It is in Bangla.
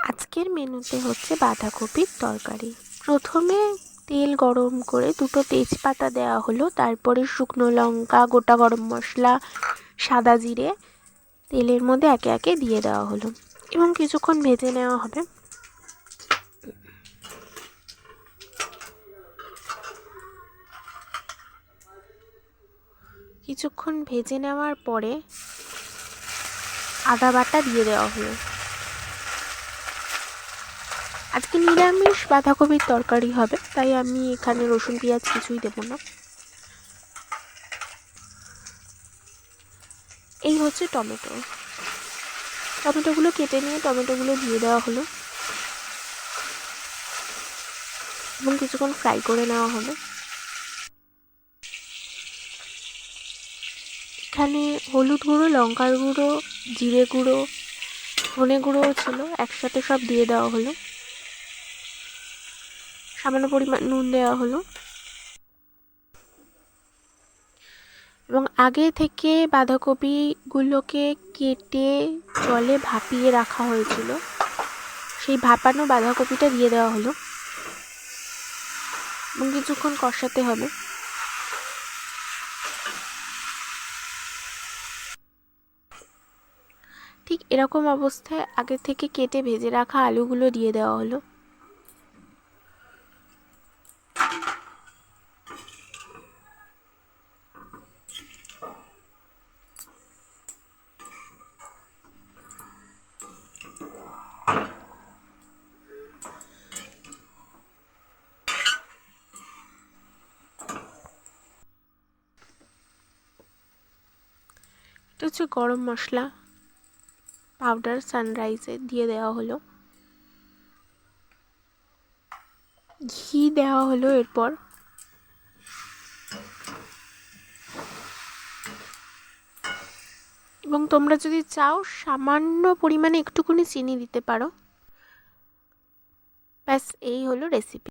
আজকের মেনুতে হচ্ছে বাঁধাকপির তরকারি। প্রথমে তেল গরম করে দুটো তেজপাতা দেওয়া হলো, তারপরে শুকনো লঙ্কা, গোটা গরম মশলা, সাদা জিরে তেলের মধ্যে একে একে দিয়ে দেওয়া হলো এবং কিছুক্ষণ ভেজে নেওয়া হবে। কিছুক্ষণ ভেজে নেওয়ার পরে আদা বাটা দিয়ে দেওয়া হলো। আজকে নিরামিষ বাঁধাকপির তরকারি হবে, তাই আমি এখানে রসুন পেঁয়াজ কিছুই দেবো না। এই হচ্ছে টমেটোগুলো কেটে নিয়ে টমেটোগুলো দিয়ে দেওয়া হলো এবং কিছুক্ষণ ফ্রাই করে নেওয়া হবে। এখানে হলুদ গুঁড়ো, লঙ্কার গুঁড়ো, জিরে গুঁড়ো, ধনে গুঁড়োও ছিল, একসাথে সব দিয়ে দেওয়া হলো। সামান্য পরিমাণ নুন দেওয়া হলো এবং আগে থেকে বাঁধাকপিগুলোকে কেটে জলে ভাপিয়ে রাখা হয়েছিল, সেই ভাপানো বাঁধাকপিটা দিয়ে দেওয়া হলো এবং কিছুক্ষণ কষাতে হবে। ঠিক এরকম অবস্থায় আগে থেকে কেটে ভেজে রাখা আলুগুলো দিয়ে দেওয়া হলো। এটা হচ্ছে গরম মশলা পাউডার, সানরাইজে দিয়ে দেওয়া হলো। ঘি দেওয়া হলো এরপর। এবং তোমরা যদি চাও সামান্য পরিমাণে একটুখানি চিনি দিতে পারো। ব্যাস, এই হলো রেসিপি।